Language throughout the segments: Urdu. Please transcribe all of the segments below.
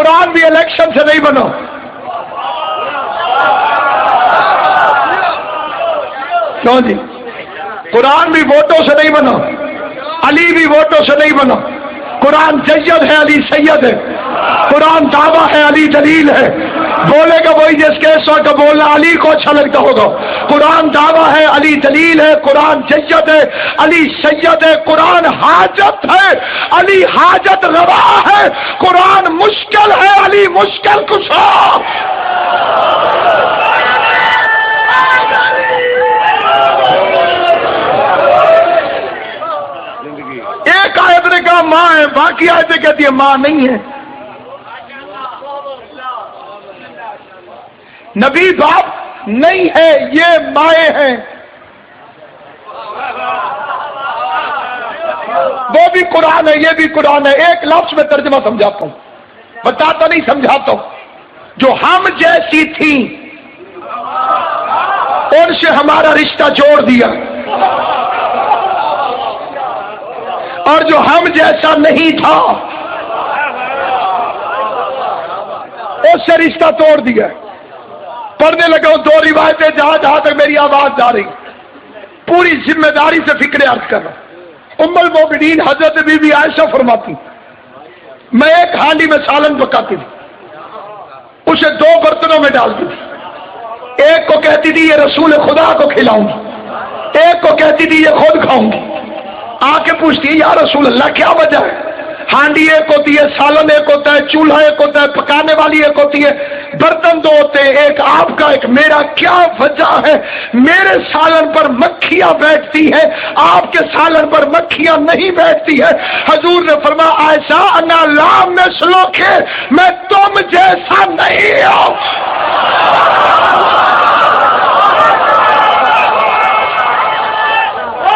قرآن بھی الیکشن سے نہیں بنا، کیوں جی؟ قرآن بھی ووٹوں سے نہیں بنا، علی بھی ووٹوں سے نہیں بنا۔ قرآن جید ہے، علی سید ہے۔ قرآن دعویٰ ہے، علی دلیل ہے۔ بولے گا وہی جس کے اس وقت بولنا علی کو اچھا لگتا ہوگا۔ قرآن دعویٰ ہے، علی دلیل ہے۔ قرآن جید ہے، علی سید ہے۔ قرآن حاجت ہے، علی حاجت روا ہے۔ قرآن مشکل ہے، علی مشکل کشا۔ ایک آیت نے کہا ماں ہے، باقی آیتیں کہتی ہیں ماں نہیں ہے۔ نبی باپ نہیں ہے، یہ مائیں ہیں۔ وہ بھی قرآن ہے، یہ بھی قرآن ہے۔ ایک لفظ میں ترجمہ سمجھاتا ہوں، بتاتا نہیں سمجھاتا ہوں۔ جو ہم جیسی تھیں ان سے ہمارا رشتہ جوڑ دیا، اور جو ہم جیسا نہیں تھا اس سے رشتہ توڑ دیا۔ پڑھنے لگا دو روایتیں جہاں جہاں تک میری آواز جا رہی، پوری ذمہ داری سے فکر عرض کر رہا۔ ام المومنین حضرت بی بی عائشہ فرماتی میں ایک ہانڈی میں سالن پکاتی تھی، اسے دو برتنوں میں ڈالتی تھی۔ ایک کو کہتی تھی یہ رسول خدا کو کھلاؤں گی، ایک کو کہتی تھی یہ خود کھاؤں گی۔ آ کے پوچھتی ہے یا رسول اللہ کیا وجہ ہے؟ ہانڈی ایک ہوتی ہے، سالن ایک ہوتا ہے، چولہا ایک ہوتا ہے، پکانے والی ایک ہوتی ہے، برتن دو ہوتے ہیں، ایک آپ کا ایک میرا، کیا وجہ ہے؟ میرے سالن پر مکھیاں بیٹھتی ہیں، آپ کے سالن پر مکھیاں نہیں بیٹھتی ہے۔ حضور نے فرمایا عائشہ انا لا مثلک، میں تم جیسا نہیں ہوں۔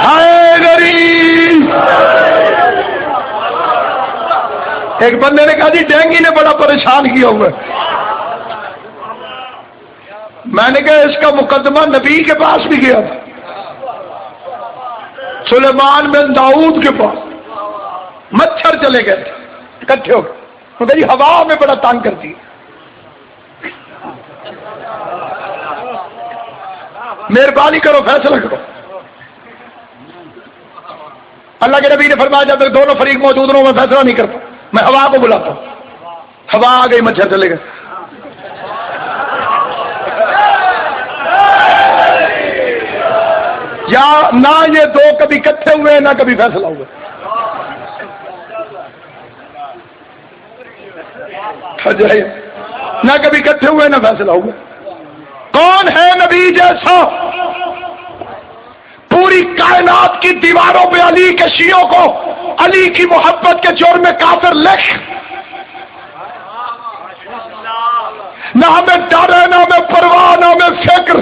ہائے غریب! ایک بندے نے کہا جی ڈینگی نے بڑا پریشان کیا ہوا ہے۔ میں نے کہا اس کا مقدمہ نبی کے پاس بھی گیا تھا، سلیمان بن داؤد کے پاس۔ مچھر چلے گئے تھے اکٹھے ہو گئے، جی ہوا میں بڑا تنگ کرتی ہے، مہربانی کرو فیصلہ کرو۔ اللہ کے نبی نے فرمایا جب تک دونوں فریق موجود ہوں میں فیصلہ نہیں کرتا، میں ہوا کو بلاتا ہوں۔ ہوا آ گئی، مچھر چلے گئے۔ یا نہ یہ دو کبھی اکٹھے ہوئے نہ کبھی فیصلہ ہوا۔ نہ کبھی اکٹھے ہوئے نہ فیصلہ ہوا۔ کون ہے نبی جیسا؟ پوری کائنات کی دیواروں پہ علی کے شیعوں کو علی کی محبت کے جرم میں کافر لکھ۔ نہ ہمیں ڈر ہے، نہ ہمیں پرواہ، نہ ہمیں فکر۔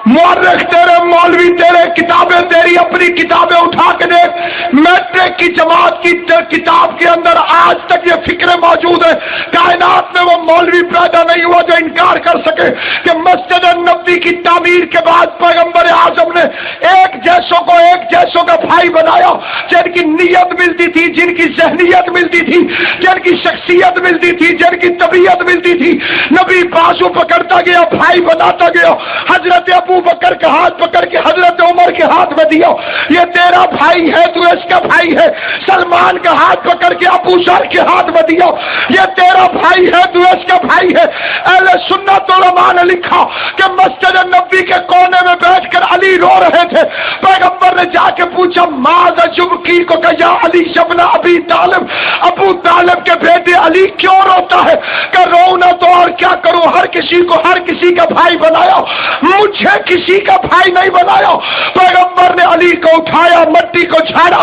مورخ تیرے، مولوی تیرے، کتابیں تیری، اپنی کتابیں اٹھا کے دیکھ، میٹرک کی جماعت کی کتاب کے اندر آج تک یہ فکریں موجود ہیں۔ کائنات میں وہ مولوی پیدا نہیں ہوا جو انکار کر سکے کہ مسجد نبوی کی تعمیر کے بعد پیغمبر اعظم نے ایک جیسوں کو ایک جیسوں کا بھائی بنایا، جن کی نیت ملتی تھی، جن کی ذہنیت ملتی تھی، جن کی شخصیت ملتی تھی، جن کی طبیعت ملتی تھی۔ نبی بازو پکڑتا گیا، بھائی بناتا گیا۔ حضرت ابو بکر کا ہاتھ پکڑ کے حضرت عمر کے ہاتھ میں دیا، یہ تیرا بھائی ہے، تو اس کا بھائی ہے۔ سلمان کا ہاتھ پکڑ کے ابو ذر کے ہاتھ میں دیا، یہ تیرا بھائی ہے، تو اس کا بھائی ہے۔ اہل سنت علماء نے لکھا کہ مسجد نبوی کے کونے میں بیٹھ کر علی رو رہے تھے۔ پیغمبر نے جا کے پوچھا ماذا یبکی کو کہ یا علی ابن ابی طالب، ابو طالب کے بیٹے علی کیوں روتا ہے؟ کہ رونا تو اور کیا کروں، ہر کسی کو ہر کسی کا بھائی بنایا، مجھے کسی کا بھائی نہیں بنایا۔ پیغمبر نے علی کو اٹھایا، مٹی کو جھاڑا،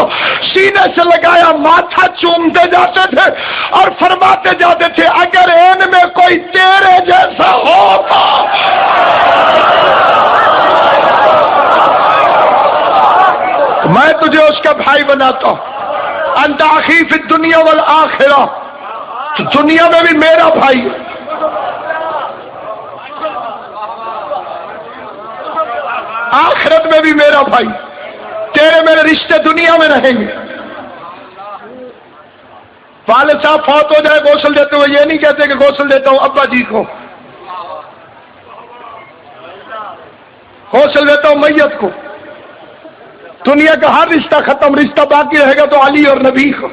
سینے سے لگایا، ماتھا چومتے جاتے تھے اور فرماتے جاتے تھے اگر ان میں کوئی تیرے جیسا ہوتا میں تجھے اس کا بھائی بناتا ہوں۔ انت اخی فی الدنیا والآخرہ، دنیا میں بھی میرا بھائی ہے، آخرت میں بھی میرا بھائی۔ تیرے میرے رشتے دنیا میں رہیں گے۔ والد صاحب فوت ہو جائے غسل دیتے ہوئے یہ نہیں کہتے کہ غسل دیتا ہوں ابا جی کو، غسل دیتا ہوں میت کو. دنیا کا ہر رشتہ ختم، رشتہ باقی رہے گا تو علی اور نبی کو،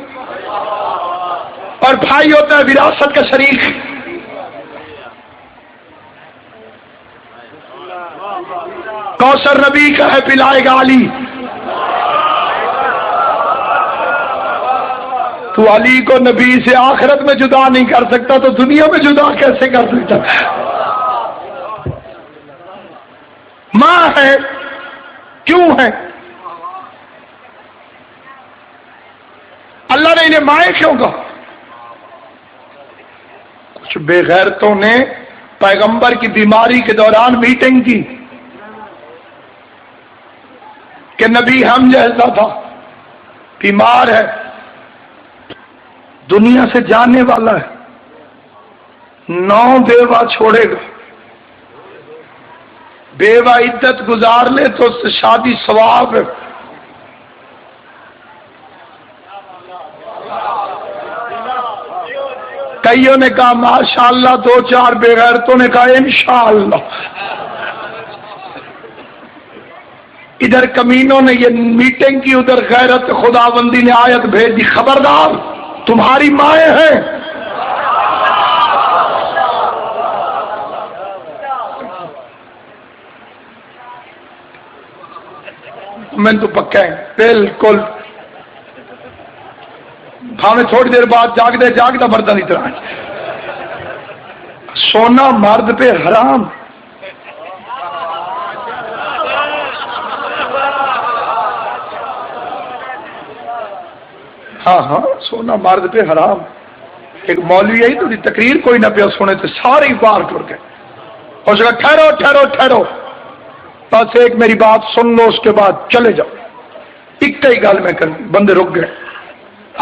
اور بھائی ہوتا ہے وراثت کا شریک. کوثر نبی کا ہے، پلائے گا علی. تو علی کو نبی سے آخرت میں جدا نہیں کر سکتا تو دنیا میں جدا کیسے کر سکتا؟ ماں ہے، کیوں ہے؟ اللہ نے انہیں مائیں کیوں کہا؟ کچھ بے غیرتوں نے پیغمبر کی بیماری کے دوران میٹنگ کی کہ نبی ہم جیسا تھا، بیمار ہے، دنیا سے جانے والا ہے، 9 بیوہ چھوڑے گا، بیوہ عدت گزار لے تو اس سے شادی ثواب ہے. کئیوں نے کہا ماشاءاللہ، 2-4 بے غیرتوں نے کہا انشاءاللہ. ادھر کمینوں نے یہ میٹنگ کی، ادھر غیرت خداوندی نے آیت بھیج دی، خبردار تمہاری مائیں ہیں. میں تو پکا ہے بالکل. ہمیں تھوڑی دیر بعد جاگتا مردہ نہیں طرح. سونا مرد پہ حرام. ہاں سونا مرد پہ حرام. ایک مولوی آئی تو تقریر کوئی نہ پیا سونے تھے، سارے باہر ٹر گئے. اور اس کا ٹھہرو بس ایک میری بات سن لو، اس کے بعد چلے جاؤ. ایک ہی گل میں کروں، بندے رک گئے.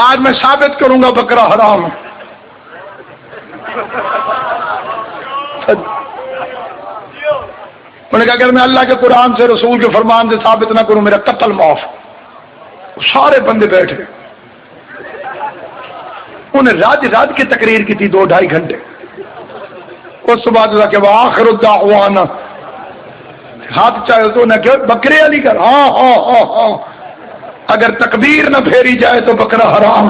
آج میں ثابت کروں گا بکرا حرام ہے. انہوں نے کہا اگر میں اللہ کے قرآن سے، رسول کے فرمان سے ثابت نہ کروں میرا قتل معاف. سارے بندے بیٹھ گئے. انہیں راج کی تقریر کی تھی 2-2.5 گھنٹے. اس بعد کہ وہ آخر الدعوانا ہاتھ چاہے تو نہ کہ بکرے علی کر. ہاں اگر تکبیر نہ پھیری جائے تو بکرا حرام.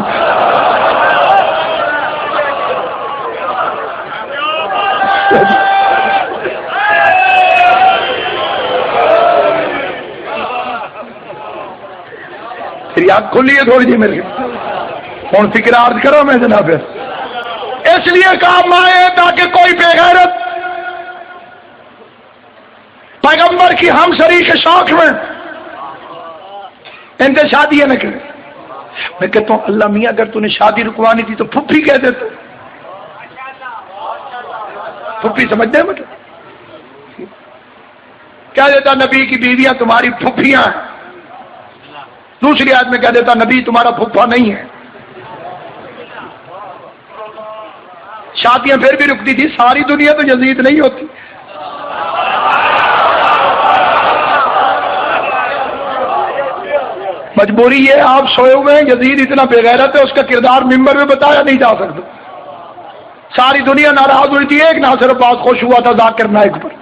پھر آنکھ کھلی ہے تھوڑی جی میرے. ہوں فکر عرض کرو میں جناب. اس لیے کام آئے تاکہ کوئی بے غیرت پیغمبر کی ہم شریک شوق میں ان سے شادی نہ کرے. میں کہتا ہوں اللہ میاں اگر تو نے شادی رکوانی تھی تو پھپھی کہہ دیتے. پھپھی سمجھتے ہیں مطلب کیا دیتا؟ نبی کی بیویاں تمہاری پھپھیاں ہیں. دوسری آیت میں کہہ دیتا نبی تمہارا پھپھا نہیں ہے. شادیاں پھر بھی رکتی تھی. ساری دنیا تو یزید نہیں ہوتی. مجبوری یہ آپ سوئے ہوئے ہیں. یزید اتنا بے غیرت ہے اس کا کردار ممبر میں بتایا نہیں جا سکتا. ساری دنیا ناراض ہوئی تھی، ایک ناصر عباس خوش ہوا تھا ذاکر نائک پر.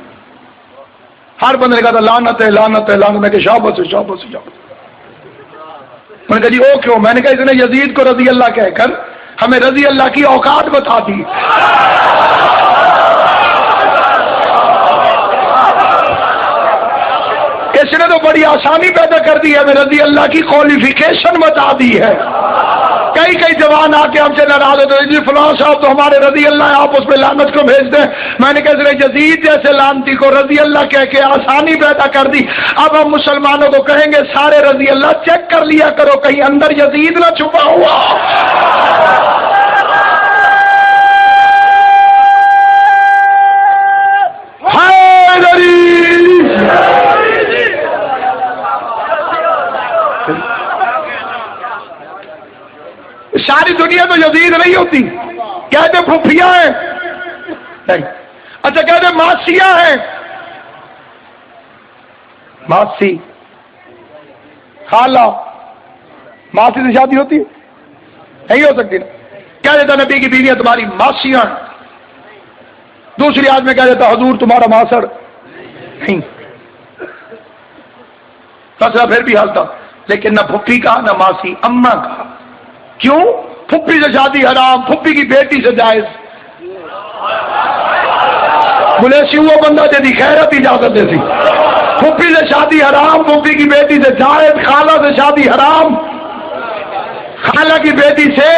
ہر بندے نے کہا تھا لعنت ہے لعنت ہے لعنت. میں کہ شاباش ہے شاباش ہے شاباش. میں نے کہا جی وہ کیوں؟ میں نے کہا اس نے یزید کو رضی اللہ کہہ کر ہمیں رضی اللہ کی اوقات بتا دی. اس نے تو بڑی آسانی پیدا کر دی ہے، ہمیں رضی اللہ کی کوالیفیکیشن بتا دی ہے. کئی جوان آ کے ہم سے ناراض ہوتے ہیں جی فلاں صاحب تو ہمارے رضی اللہ ہے، آپ اس پہ لعنت کو بھیج دیں. میں نے کہا اس نے یزید جیسے لعنتی کو رضی اللہ کہہ کے آسانی پیدا کر دی. اب ہم مسلمانوں کو کہیں گے سارے رضی اللہ چیک کر لیا کرو کہیں اندر یزید نہ چھپا ہوا. ساری دنیا تو یزید نہیں ہوتی. کہتے پھوپھیاں ہیں نہیں. اچھا کہتے ماسیاں ہیں. ماسی خالہ ماسی سے شادی ہوتی نہیں ہو سکتی نا. کہہ دیتا نبی کی بیویاں تمہاری ماسیاں، دوسری آیت میں کہہ دیتا حضور تمہارا ماسڑ نہیں، مسئلہ پھر بھی حل تھا، لیکن نہ پھپھی کا نہ ماسی، اماں کا. کیوں؟ پھپھی سے شادی حرام، پھپھی کی بیٹی سے جائز. بولے سی وہ بندہ جی خیرت اجازت دے سی، پھپھی سے شادی حرام، پھپھی کی بیٹی سے جائز. خالہ سے شادی حرام، خالہ کی بیٹی سے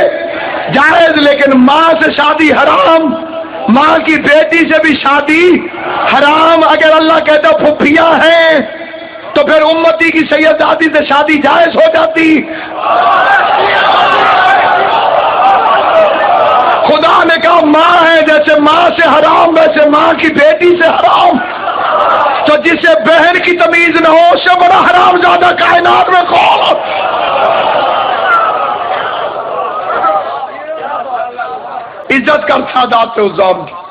جائز، لیکن ماں سے شادی حرام، ماں کی بیٹی سے بھی شادی حرام. اگر اللہ کہتا پھپھیاں ہیں تو پھر امتی کی سیدادی سے شادی جائز ہو جاتی. خدا نے کہا ماں ہے، جیسے ماں سے حرام ویسے ماں کی بیٹی سے حرام. تو جسے بہن کی تمیز نہ ہو اس سے بڑا حرام زیادہ کائنات میں کون؟ عزت کر سادات عظام کی.